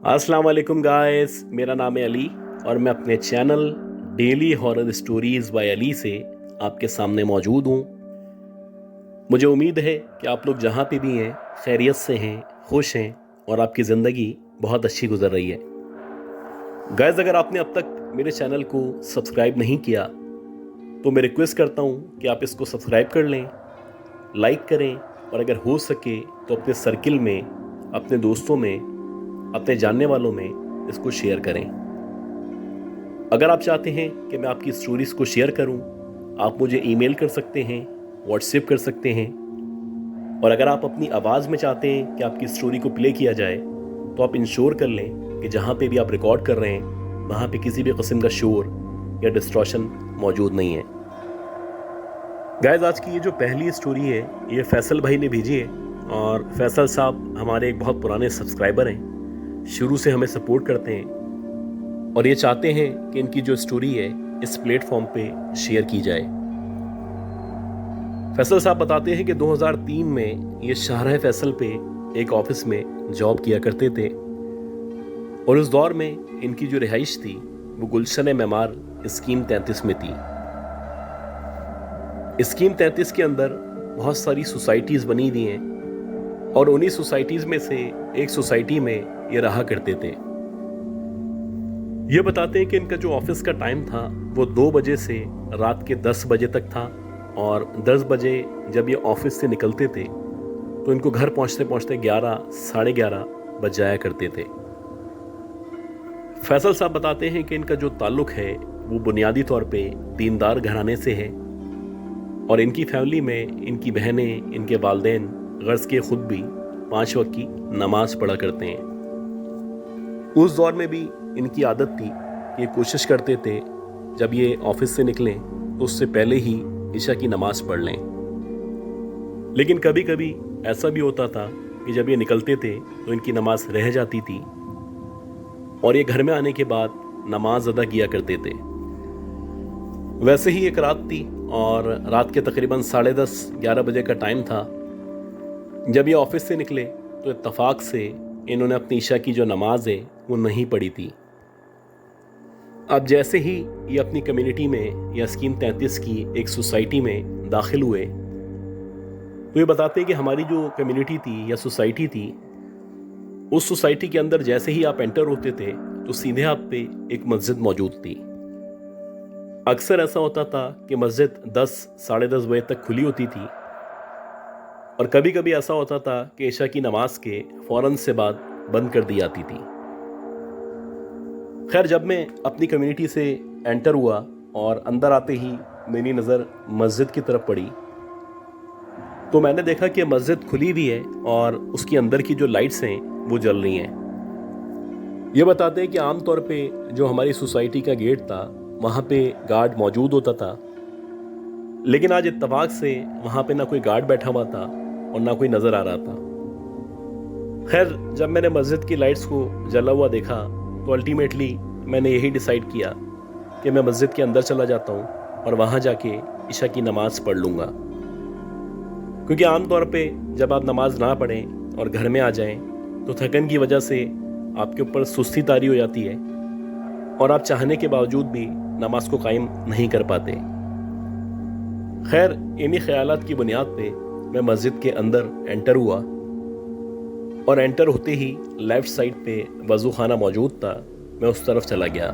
अस्सलाम वालेकुम गाइस, मेरा नाम है अली और मैं अपने channel daily horror stories by Ali से आपके सामने मौजूद हूँ। मुझे उम्मीद है कि आप लोग जहाँ पे भी हैं खैरियत से हैं, खुश हैं और आपकी ज़िंदगी बहुत अच्छी गुजर रही है। गाइस, अगर आपने अब तक मेरे चैनल को सब्सक्राइब नहीं किया तो मैं रिक्वेस्ट करता हूँ कि आप इसको सब्सक्राइब कर लें, लाइक करें और अगर हो सके तो अपने सर्किल में, अपने दोस्तों में, अपने जानने वालों में इसको शेयर करें। अगर आप चाहते हैं कि मैं आपकी स्टोरीज़ को शेयर करूं, आप मुझे ईमेल कर सकते हैं, व्हाट्सएप कर सकते हैं। और अगर आप अपनी आवाज़ में चाहते हैं कि आपकी स्टोरी को प्ले किया जाए तो आप इंश्योर कर लें कि जहां पे भी आप रिकॉर्ड कर रहे हैं वहां पे किसी भी किस्म का शोर या डिस्ट्रॉशन मौजूद नहीं है। गाइस, आज की ये जो पहली स्टोरी है ये फैसल भाई ने भेजी है और फैसल साहब हमारे एक बहुत पुराने सब्सक्राइबर हैं, शुरू से हमें सपोर्ट करते हैं और ये चाहते हैं कि इनकी जो स्टोरी है इस प्लेटफॉर्म पे शेयर की जाए। फैसल साहब बताते हैं कि 2003 में ये शाहराह फैसल पे एक ऑफिस में जॉब किया करते थे और उस दौर में इनकी जो रिहाइश थी वो गुलशन मेमार स्कीम 33 में थी। स्कीम 33 के अंदर बहुत सारी सोसाइटीज़ बनी हुई हैं और उन्हीं सोसाइटीज़ में से एक सोसाइटी में ये रहा करते थे। ये बताते हैं कि इनका जो ऑफिस का टाइम था वो 2 बजे से रात के 10 बजे तक था और 10 बजे जब ये ऑफिस से निकलते थे तो इनको घर पहुंचते पहुंचते 11 साढ़े 11 बज जाया करते थे। फैसल साहब बताते हैं कि इनका जो ताल्लुक है वो बुनियादी तौर पे दीनदार घराने से है और इनकी फैमिली में इनकी बहनें, इनके वालिदैन गर्ज के खुद भी 5 वक्त की नमाज पढ़ा करते हैं। उस दौर में भी इनकी आदत थी कि ये कोशिश करते थे जब ये ऑफिस से निकलें तो उससे पहले ही ईशा की नमाज पढ़ लें। लेकिन कभी कभी ऐसा भी होता था कि जब ये निकलते थे तो इनकी नमाज रह जाती थी और ये घर में आने के बाद नमाज अदा किया करते थे। वैसे ही एक रात थी और रात के तकरीबन 10:30-11 बजे का टाइम था। जब ये ऑफिस से निकले तो इत्तफाक से इन्होंने अपनी ईशा की जो नमाज है वो नहीं पढ़ी थी। अब जैसे ही ये अपनी कम्युनिटी में या स्कीम 33 की एक सोसाइटी में दाखिल हुए तो ये बताते हैं कि हमारी जो कम्युनिटी थी या सोसाइटी थी, उस सोसाइटी के अंदर जैसे ही आप एंटर होते थे तो सीधे आप पे एक मस्जिद मौजूद थी। अक्सर ऐसा होता था कि मस्जिद 10 साढ़े 10 बजे तक खुली होती थी और कभी कभी ऐसा होता था कि ईशा की नमाज के फौरन से बाद बंद कर दी जाती थी। खैर, जब मैं अपनी कम्युनिटी से एंटर हुआ और अंदर आते ही मेरी नज़र मस्जिद की तरफ पड़ी तो मैंने देखा कि मस्जिद खुली भी है और उसकी अंदर की जो लाइट्स हैं वो जल रही हैं। ये बताते हैं कि आमतौर पे जो हमारी सोसाइटी का गेट था वहाँ पे गार्ड मौजूद होता था, लेकिन आज इत्तेफाक से वहाँ पे ना कोई गार्ड बैठा हुआ था और ना कोई नज़र आ रहा था। खैर, जब मैंने मस्जिद की लाइट्स को जला हुआ देखा तो अल्टीमेटली मैंने यही डिसाइड किया कि मैं मस्जिद के अंदर चला जाता हूँ और वहाँ जाके ईशा की नमाज़ पढ़ लूँगा, क्योंकि आमतौर पे जब आप नमाज ना पढ़ें और घर में आ जाएं तो थकन की वजह से आपके ऊपर सुस्ती तारी हो जाती है और आप चाहने के बावजूद भी नमाज को कायम नहीं कर पाते। खैर, इन्हीं ख्यालात की बुनियाद पे मैं मस्जिद के अंदर एंटर हुआ और एंटर होते ही लेफ्ट साइड पे वज़ू खाना मौजूद था। मैं उस तरफ चला गया।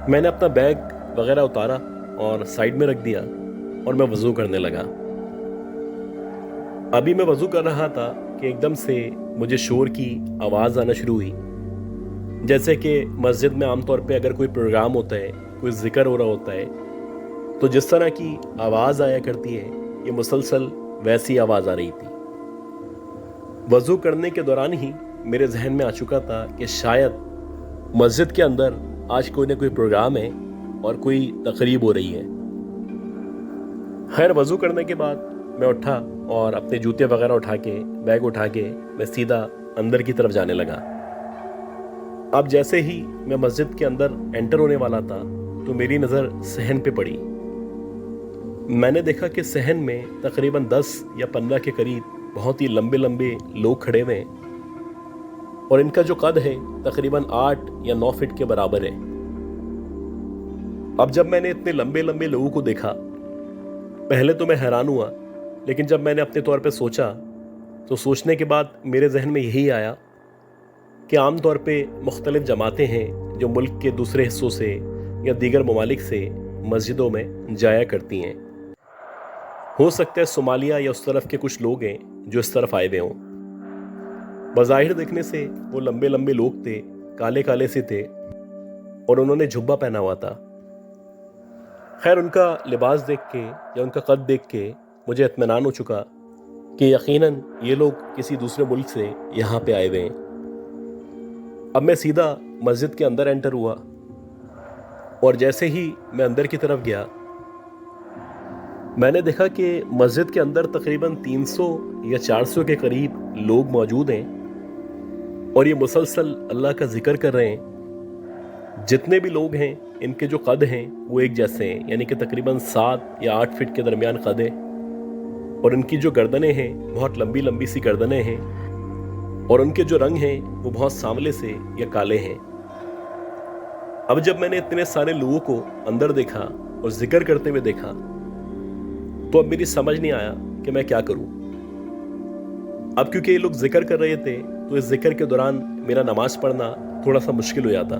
मैंने अपना बैग वगैरह उतारा और साइड में रख दिया और मैं वज़ू करने लगा। अभी मैं वज़ू कर रहा था कि एकदम से मुझे शोर की आवाज़ आना शुरू हुई। जैसे कि मस्जिद में आमतौर पे अगर कोई प्रोग्राम होता है, कोई जिक्र हो रहा होता है तो जिस तरह की आवाज़ आया करती है ये मुसलसल वैसी आवाज़ आ रही थी। वज़ू करने के दौरान ही मेरे जहन में आ चुका था कि शायद मस्जिद के अंदर आज कोई ना कोई प्रोग्राम है और कोई तकरीब हो रही है। खैर, वज़ू करने के बाद मैं उठा और अपने जूते वगैरह उठा के, बैग उठा के मैं सीधा अंदर की तरफ जाने लगा। अब जैसे ही मैं मस्जिद के अंदर एंटर होने वाला था तो मेरी नज़र सहन पे पड़ी। मैंने देखा कि सहन में तकरीबन 10 या 15 के करीब बहुत ही लंबे लंबे लोग खड़े हुए हैं और इनका जो कद है तकरीबन 8 या 9 फीट के बराबर है। अब जब मैंने इतने लंबे लंबे लोगों को देखा, पहले तो मैं हैरान हुआ, लेकिन जब मैंने अपने तौर पे सोचा तो सोचने के बाद मेरे जहन में यही आया कि आम तौर पे मुख्तलिफ जमातें हैं जो मुल्क के दूसरे हिस्सों से या दीगर ममालिक से मस्जिदों में जाया करती हैं। हो सकता है सोमालिया या उस तरफ के कुछ लोग हैं जो इस तरफ आए हुए हों। बज़ाहिर देखने से वो लंबे लंबे लोग थे, काले काले से थे और उन्होंने जुब्बा पहना हुआ था। खैर, उनका लिबास देख के या उनका कद देख के मुझे इत्मीनान हो चुका कि यकीनन ये लोग किसी दूसरे मुल्क से यहाँ पे आए हुए हैं। अब मैं सीधा मस्जिद के अंदर एंटर हुआ और जैसे ही मैं अंदर की तरफ गया, मैंने देखा कि मस्जिद के अंदर तकरीबन 300 या 400 के करीब लोग मौजूद हैं और ये मुसलसल अल्लाह का जिक्र कर रहे हैं। जितने भी लोग हैं इनके जो कद हैं वो एक जैसे हैं, यानी कि तकरीबन 7 या 8 फीट के दरमियान कद है और इनकी जो गर्दनें हैं बहुत लंबी लंबी सी गर्दनें हैं और उनके जो रंग हैं वो बहुत सांवले से या काले हैं। अब जब मैंने इतने सारे लोगों को अंदर देखा और जिक्र करते हुए देखा तो अब मेरी समझ नहीं आया कि मैं क्या करूं। अब क्योंकि ये लोग जिक्र कर रहे थे तो इस जिक्र के दौरान मेरा नमाज पढ़ना थोड़ा सा मुश्किल हो जाता।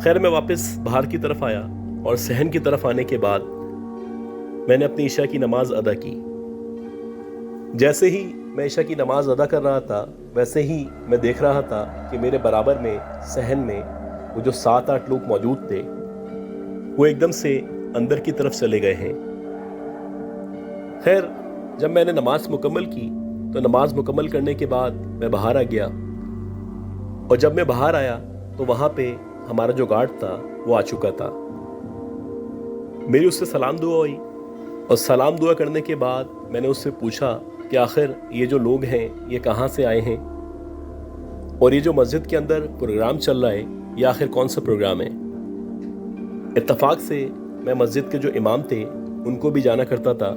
खैर, मैं वापस बाहर की तरफ आया और सहन की तरफ आने के बाद मैंने अपनी ईशा की नमाज अदा की। जैसे ही मैं ईशा की नमाज अदा कर रहा था वैसे ही मैं देख रहा था कि मेरे बराबर में सहन में वो जो 7-8 लोग मौजूद थे वो एकदम से अंदर की तरफ चले गए हैं। खैर, जब मैंने नमाज मुकम्मल की तो नमाज मुकम्मल करने के बाद मैं बाहर आ गया और जब मैं बाहर आया तो वहाँ पे हमारा जो गार्ड था वो आ चुका था। मेरी उससे सलाम दुआ हुई और सलाम दुआ करने के बाद मैंने उससे पूछा कि आखिर ये जो लोग हैं ये कहाँ से आए हैं और ये जो मस्जिद के अंदर प्रोग्राम चल रहा है ये आखिर कौन सा प्रोग्राम है। इत्तफाक से मैं मस्जिद के जो इमाम थे उनको भी जाना करता था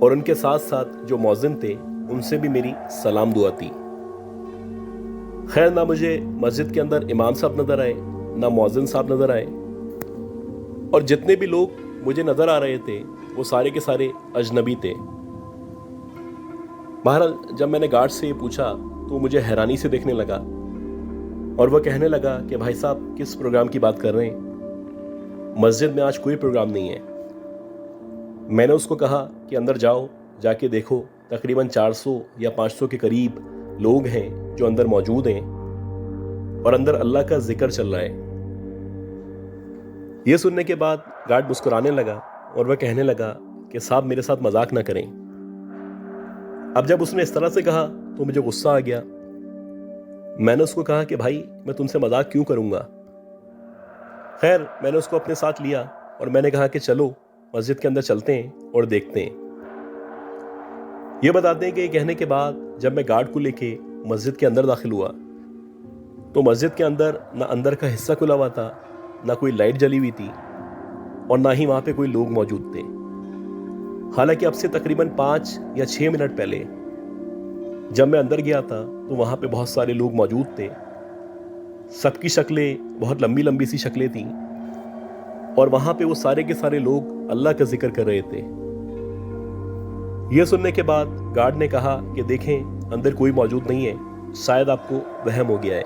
और उनके साथ साथ जो मौज़िन थे उनसे भी मेरी सलाम दुआ थी। खैर, ना मुझे मस्जिद के अंदर इमाम साहब नज़र आए ना मौज़िन साहब नज़र आए और जितने भी लोग मुझे नज़र आ रहे थे वो सारे के सारे अजनबी थे। बहरहाल, जब मैंने गार्ड से ये पूछा तो मुझे हैरानी से देखने लगा और वह कहने लगा कि भाई साहब, किस प्रोग्राम की बात कर रहे हैं? मस्जिद में आज कोई प्रोग्राम नहीं है। मैंने उसको कहा कि अंदर जाओ, जाके देखो, तकरीबन 400 या 500 के करीब लोग हैं जो अंदर मौजूद हैं और अंदर अल्लाह का जिक्र चल रहा है। यह सुनने के बाद गार्ड मुस्कुराने लगा और वह कहने लगा कि साहब, मेरे साथ मजाक ना करें। अब जब उसने इस तरह से कहा तो मुझे गुस्सा आ गया। मैंने उसको कहा कि भाई, मैं तुमसे मजाक क्यों करूंगा। खैर, मैंने उसको अपने साथ लिया और मैंने कहा कि चलो मस्जिद के अंदर चलते हैं और देखते हैं। ये बताते हैं कि कहने के बाद जब मैं गार्ड को लेके मस्जिद के अंदर दाखिल हुआ तो मस्जिद के अंदर ना अंदर का हिस्सा खुला हुआ था, ना कोई लाइट जली हुई थी और ना ही वहां पे कोई लोग मौजूद थे। हालांकि अब से तकरीबन 5 या 6 मिनट पहले जब मैं अंदर गया था तो वहां पे बहुत सारे लोग मौजूद थे। सबकी शक्लें बहुत लंबी लंबी सी शक्लें थीं और वहां पे वो सारे के सारे लोग अल्लाह का जिक्र कर रहे थे। यह सुनने के बाद गार्ड ने कहा कि देखें, अंदर कोई मौजूद नहीं है, शायद आपको वहम हो गया है।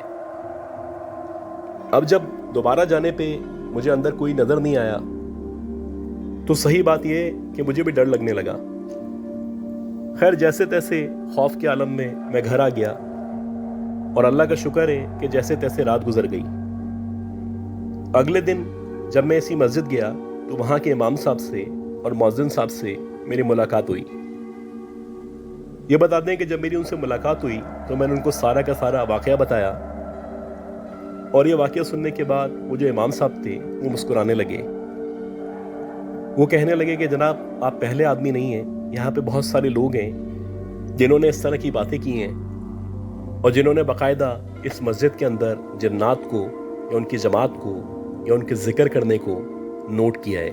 अब जब दोबारा जाने पे मुझे अंदर कोई नजर नहीं आया तो सही बात यह कि मुझे भी डर लगने लगा। खैर, जैसे तैसे खौफ के आलम में मैं घर आ गया और अल्लाह का शुक्र है कि जैसे तैसे रात गुजर गई। अगले दिन जब मैं इसी मस्जिद गया तो वहां के इमाम साहब से और मौज़िन साहब से मेरी मुलाकात हुई। ये बताते हैं कि जब मेरी उनसे मुलाकात हुई तो मैंने उनको सारा का सारा वाकया बताया और ये वाकया सुनने के बाद वो जो इमाम साहब थे वो मुस्कुराने लगे। वो कहने लगे कि जनाब, आप पहले आदमी नहीं हैं, यहाँ पे बहुत सारे लोग हैं जिन्होंने इस तरह की बातें की हैं और जिन्होंने बाकायदा इस मस्जिद के अंदर जन्नात को या उनकी जमात को या उनके जिक्र करने को नोट किया है।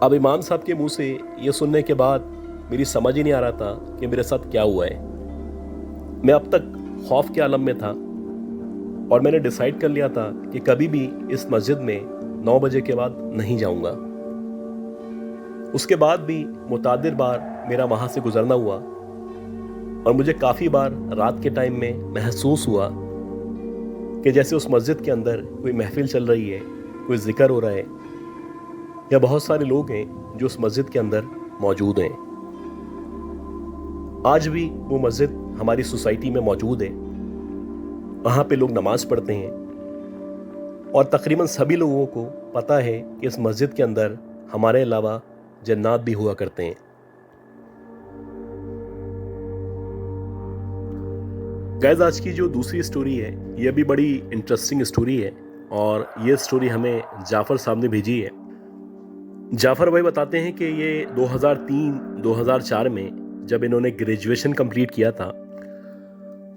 अब इमाम साहब के मुंह से ये सुनने के बाद मेरी समझ ही नहीं आ रहा था कि मेरे साथ क्या हुआ है। मैं अब तक खौफ के आलम में था और मैंने डिसाइड कर लिया था कि कभी भी इस मस्जिद में 9 बजे के बाद नहीं जाऊंगा। उसके बाद भी मुतादिर बार मेरा वहां से गुजरना हुआ और मुझे काफ़ी बार रात के टाइम में महसूस हुआ कि जैसे उस मस्जिद के अंदर कोई महफिल चल रही है, कोई जिक्र हो रहा है या बहुत सारे लोग हैं जो उस मस्जिद के अंदर मौजूद हैं। आज भी वो मस्जिद हमारी सोसाइटी में मौजूद है। वहाँ पे लोग नमाज पढ़ते हैं और तकरीबन सभी लोगों को पता है कि इस मस्जिद के अंदर हमारे अलावा जन्नात भी हुआ करते हैं। गाइस, आज की जो दूसरी स्टोरी है ये भी बड़ी इंटरेस्टिंग स्टोरी है और ये स्टोरी हमें जाफ़र साहब ने भेजी है। जाफ़र भाई बताते हैं कि ये 2003-2004 में जब इन्होंने ग्रेजुएशन कंप्लीट किया था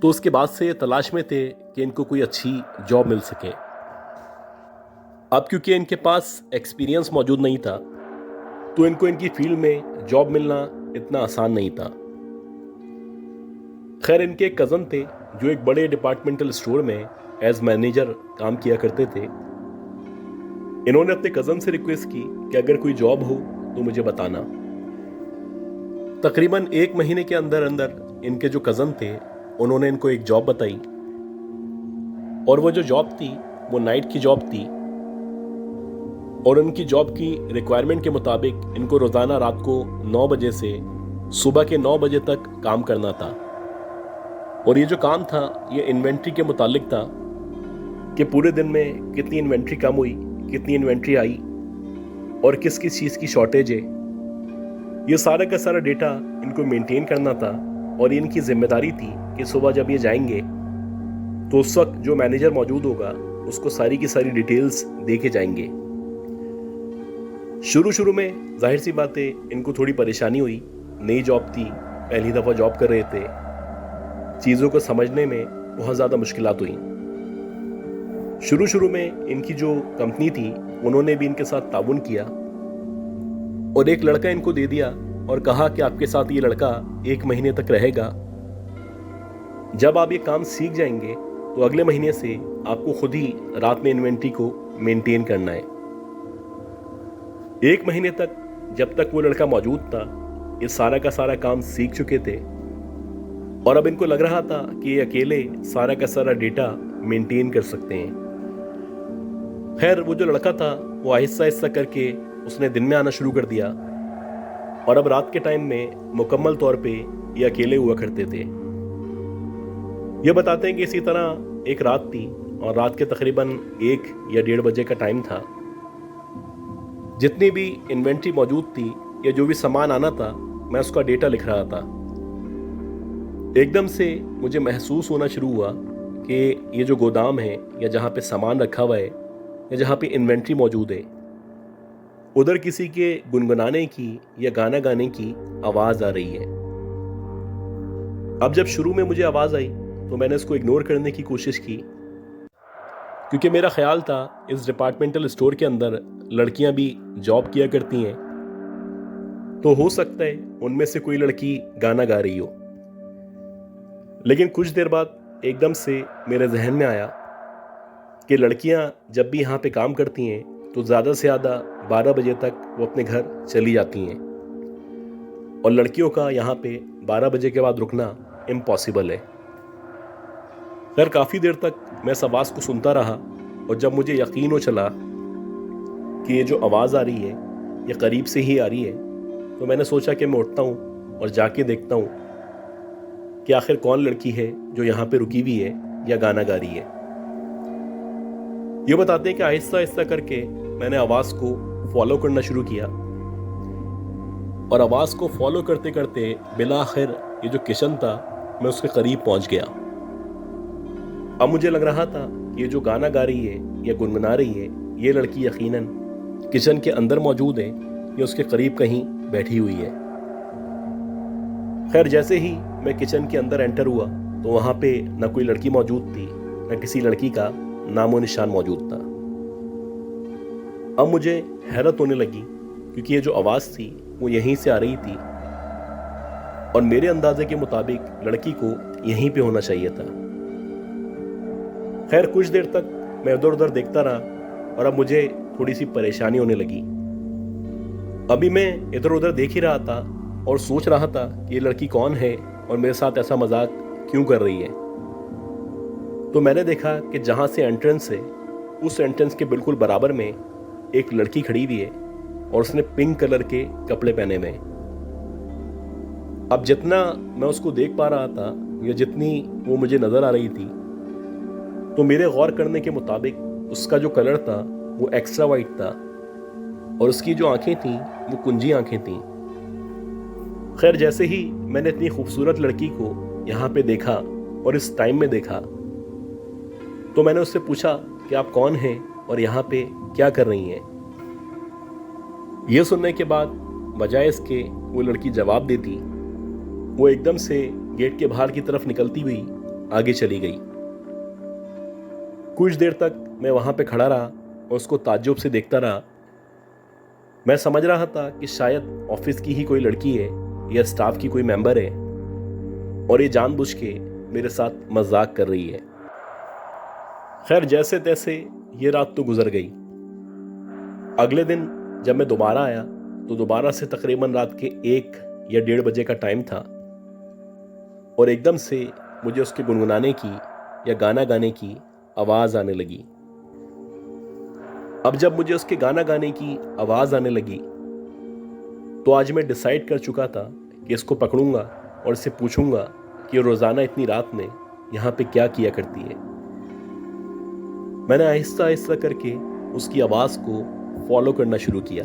तो उसके बाद से तलाश में थे कि इनको कोई अच्छी जॉब मिल सके। अब क्योंकि इनके पास एक्सपीरियंस मौजूद नहीं था तो इनको इनकी फील्ड में जॉब मिलना इतना आसान नहीं था। खैर, इनके एक कज़न थे जो एक बड़े डिपार्टमेंटल स्टोर में एज मैनेजर काम किया करते थे। इन्होंने अपने कज़न से रिक्वेस्ट की कि अगर कोई जॉब हो तो मुझे बताना। तकरीबन 1 महीने के अंदर अंदर इनके जो कज़न थे उन्होंने इनको एक जॉब बताई और वो जो जॉब थी वो नाइट की जॉब थी और उनकी जॉब की रिक्वायरमेंट के मुताबिक इनको रोज़ाना रात को 9 बजे से सुबह के 9 बजे तक काम करना था। और ये जो काम था ये इन्वेंट्री के मुतालिक था कि पूरे दिन में कितनी इन्वेंट्री कम हुई, कितनी इन्वेंट्री आई और किस किस चीज़ की शॉर्टेज है। ये सारा का सारा डेटा इनको मेंटेन करना था और इनकी जिम्मेदारी थी कि सुबह जब ये जाएंगे तो उस वक्त जो मैनेजर मौजूद होगा उसको सारी की सारी डिटेल्स दे के जाएंगे। शुरू में जाहिर सी बात है इनको थोड़ी परेशानी हुई, नई जॉब थी, पहली दफ़ा जॉब कर रहे थे, चीज़ों को समझने में बहुत ज़्यादा मुश्किलात हुई। शुरू में इनकी जो कंपनी थी उन्होंने भी इनके साथ ताउन किया और एक लड़का इनको दे दिया और कहा कि आपके साथ ये लड़का 1 महीने तक रहेगा। जब आप ये काम सीख जाएंगे तो अगले महीने से आपको खुद ही रात में इन्वेंट्री को मेंटेन करना है। 1 महीने तक जब तक वो लड़का मौजूद था ये सारा का सारा काम सीख चुके थे और अब इनको लग रहा था कि ये अकेले सारा का सारा डेटा मेंटेन कर सकते हैं। खैर, वो जो लड़का था वो आहिस्ता आहिस्ता करके उसने दिन में आना शुरू कर दिया और अब रात के टाइम में मुकम्मल तौर पे ये अकेले हुआ करते थे। ये बताते हैं कि इसी तरह एक रात थी और रात के तकरीबन 1 या 1:30 बजे का टाइम था। जितनी भी इन्वेंट्री मौजूद थी या जो भी सामान आना था मैं उसका डेटा लिख रहा था। एकदम से मुझे महसूस होना शुरू हुआ कि ये जो गोदाम है या जहाँ पे सामान रखा हुआ है या जहाँ पे इन्वेंट्री मौजूद है उधर किसी के गुनगुनाने की या गाना गाने की आवाज़ आ रही है। अब जब शुरू में मुझे आवाज़ आई तो मैंने इसको इग्नोर करने की कोशिश की क्योंकि मेरा ख्याल था इस डिपार्टमेंटल स्टोर के अंदर लड़कियां भी जॉब किया करती हैं तो हो सकता है उनमें से कोई लड़की गाना गा रही हो। लेकिन कुछ देर बाद एकदम से मेरे जहन में आया कि लड़कियां जब भी यहाँ पे काम करती हैं तो ज़्यादा से ज़्यादा 12 बजे तक वो अपने घर चली जाती हैं और लड़कियों का यहाँ पे 12 बजे के बाद रुकना इम्पॉसिबल है। खैर, काफ़ी देर तक मैं इस आवाज़ को सुनता रहा और जब मुझे यकीन हो चला कि ये जो आवाज़ आ रही है ये करीब से ही आ रही है तो मैंने सोचा कि मैं उठता हूँ और जाके देखता हूँ कि आखिर कौन लड़की है जो यहाँ पे रुकी हुई है या गाना गा रही है। ये बताते हैं कि आहिस्ता आहिस्ता करके मैंने आवाज़ को फॉलो करना शुरू किया और आवाज़ को फॉलो करते करते बिलाखिर ये जो किचन था मैं उसके करीब पहुंच गया। अब मुझे लग रहा था कि ये जो गाना गा रही है या गुनगुना रही है ये लड़की यकीनन किचन के अंदर मौजूद है या उसके करीब कहीं बैठी हुई है। खैर, जैसे ही मैं किचन के अंदर एंटर हुआ तो वहाँ पे ना कोई लड़की मौजूद थी, ना किसी लड़की का नामो निशान मौजूद था। अब मुझे हैरत होने लगी क्योंकि ये जो आवाज़ थी वो यहीं से आ रही थी और मेरे अंदाजे के मुताबिक लड़की को यहीं पे होना चाहिए था। खैर कुछ देर तक मैं उधर उधर देखता रहा और अब मुझे थोड़ी सी परेशानी होने लगी। अभी मैं इधर उधर देख ही रहा था और सोच रहा था कि ये लड़की कौन है और मेरे साथ ऐसा मजाक क्यों कर रही है। तो मैंने देखा कि जहाँ से एंट्रेंस है उस एंट्रेंस के बिल्कुल बराबर में एक लड़की खड़ी हुई है और उसने पिंक कलर के कपड़े पहने हुए। अब जितना मैं उसको देख पा रहा था या जितनी वो मुझे नज़र आ रही थी, तो मेरे गौर करने के मुताबिक उसका जो कलर था वो एक्स्ट्रा वाइट था और उसकी जो आंखें थीं वो कुंजी आंखें थीं। खैर जैसे ही मैंने इतनी खूबसूरत लड़की को यहाँ पे देखा और इस टाइम में देखा, तो मैंने उससे पूछा कि आप कौन हैं और यहाँ पे क्या कर रही हैं। ये सुनने के बाद बजाय इसके वो लड़की जवाब देती, वो एकदम से गेट के बाहर की तरफ निकलती हुई आगे चली गई। कुछ देर तक मैं वहां पे खड़ा रहा और उसको ताज्जुब से देखता रहा। मैं समझ रहा था कि शायद ऑफिस की ही कोई लड़की है या स्टाफ की कोई मेंबर है और ये जानबूझ के मेरे साथ मजाक कर रही है। खैर जैसे तैसे ये रात तो गुजर गई। अगले दिन जब मैं दोबारा आया तो दोबारा से तकरीबन रात के 1 या 1:30 बजे का टाइम था और एकदम से मुझे उसके गुनगुनाने की या गाना गाने की आवाज़ आने लगी। अब जब मुझे उसके गाना गाने की आवाज़ आने लगी तो आज मैं डिसाइड कर चुका था कि इसको पकड़ूंगा और इससे पूछूंगा कि रोज़ाना इतनी रात में यहाँ पे क्या किया करती है। मैंने आहिस्ता आहिस्ता करके उसकी आवाज़ को फॉलो करना शुरू किया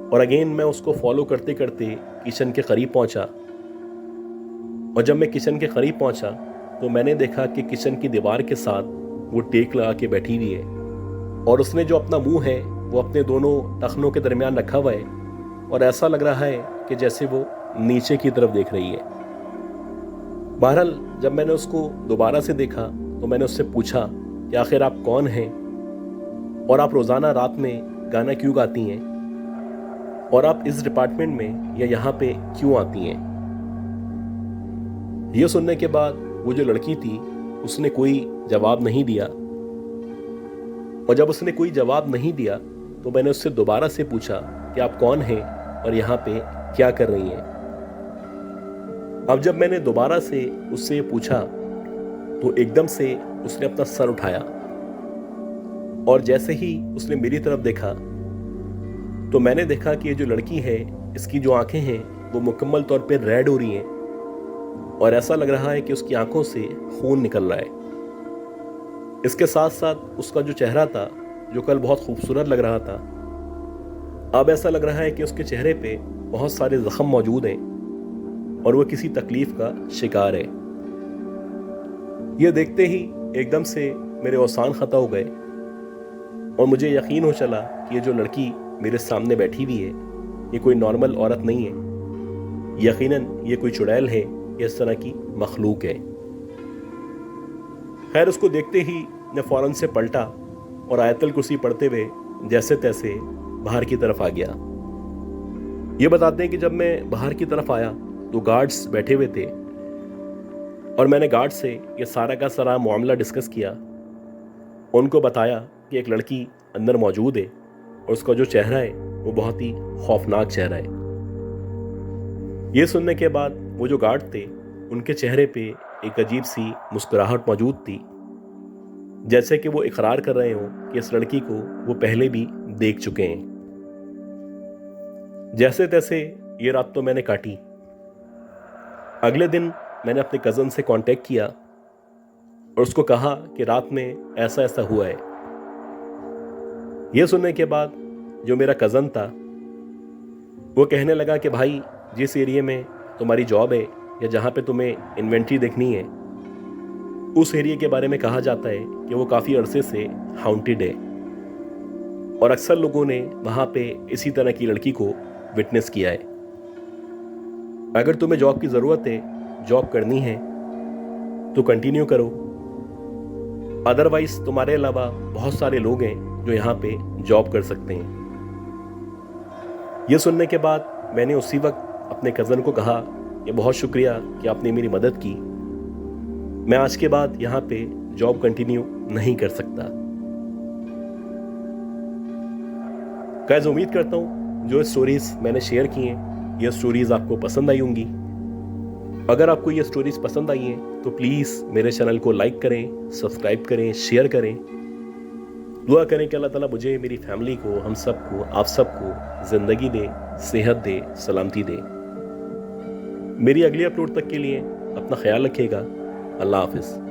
और अगेन मैं उसको फॉलो करते करते किचन के करीब पहुंचा। और जब मैं किचन के करीब पहुंचा तो मैंने देखा कि किचन की दीवार के साथ वो टेक लगा के बैठी हुई है और उसने जो अपना मुंह है वो अपने दोनों टखनों के दरमियान रखा हुआ है और ऐसा लग रहा है कि जैसे वो नीचे की तरफ देख रही है। बहरहाल जब मैंने उसको दोबारा से देखा तो मैंने उससे पूछा कि आखिर आप कौन हैं और आप रोज़ाना रात में गाना क्यों गाती हैं और आप इस डिपार्टमेंट में या यहाँ पे क्यों आती हैं। ये सुनने के बाद वो जो लड़की थी उसने कोई जवाब नहीं दिया और जब उसने कोई जवाब नहीं दिया तो मैंने उससे दोबारा से पूछा कि आप कौन हैं और यहाँ पे क्या कर रही हैं। अब जब मैंने दोबारा से उससे ये पूछा तो एकदम से उसने अपना सर उठाया और जैसे ही उसने मेरी तरफ देखा तो मैंने देखा कि ये जो लड़की है इसकी जो आंखें हैं वो मुकम्मल तौर पे रेड हो रही हैं और ऐसा लग रहा है कि उसकी आंखों से खून निकल रहा है। इसके साथ साथ उसका जो चेहरा था जो कल बहुत खूबसूरत लग रहा था, अब ऐसा लग रहा है कि उसके चेहरे पे बहुत सारे जख्म मौजूद हैं और वो किसी तकलीफ का शिकार है। ये देखते ही एकदम से मेरे औसान खता हो गए और मुझे यकीन हो चला कि ये जो लड़की मेरे सामने बैठी हुई है ये कोई नॉर्मल औरत नहीं है, यकीनन ये कोई चुड़ैल है, इस तरह की मखलूक है। खैर उसको देखते ही मैं फौरन से पलटा और आयतल कुर्सी पढ़ते हुए जैसे तैसे बाहर की तरफ आ गया। ये बताते हैं कि जब मैं बाहर की तरफ आया तो गार्ड्स बैठे हुए थे और मैंने गार्ड से ये सारा का सारा मामला डिस्कस किया। उनको बताया कि एक लड़की अंदर मौजूद है और उसका जो चेहरा है वो बहुत ही खौफनाक चेहरा है। ये सुनने के बाद वो जो गार्ड थे उनके चेहरे पे एक अजीब सी मुस्कुराहट मौजूद थी, जैसे कि वो इकरार कर रहे हों कि इस लड़की को वो पहले भी देख चुके हैं। जैसे तैसे ये रात तो मैंने काटी। अगले दिन मैंने अपने कज़न से कांटेक्ट किया और उसको कहा कि रात में ऐसा ऐसा हुआ है। यह सुनने के बाद जो मेरा कज़न था वो कहने लगा कि भाई जिस एरिया में तुम्हारी जॉब है या जहाँ पे तुम्हें इन्वेंट्री देखनी है उस एरिया के बारे में कहा जाता है कि वो काफ़ी अरसे से हाउंटेड है और अक्सर लोगों ने वहाँ पे इसी तरह की लड़की को विटनेस किया है। अगर तुम्हें जॉब की ज़रूरत है, जॉब करनी है तो कंटिन्यू करो, अदरवाइज तुम्हारे अलावा बहुत सारे लोग हैं जो यहाँ पे जॉब कर सकते हैं। ये सुनने के बाद मैंने उसी वक्त अपने कज़न को कहा ये बहुत शुक्रिया कि आपने मेरी मदद की। मैं आज के बाद यहाँ पे जॉब कंटिन्यू नहीं कर सकता। गाइस, उम्मीद करता हूँ जो स्टोरीज मैंने शेयर की हैं ये स्टोरीज आपको पसंद आई होंगी। अगर आपको ये स्टोरीज पसंद आई हैं तो प्लीज़ मेरे चैनल को लाइक करें, सब्सक्राइब करें, शेयर करें। दुआ करें कि अल्लाह ताला मुझे, मेरी फैमिली को, हम सबको, आप सबको ज़िंदगी दे, सेहत दे, सलामती दे। मेरी अगली अपलोड तक के लिए अपना ख्याल रखिएगा। अल्लाह हाफिज़।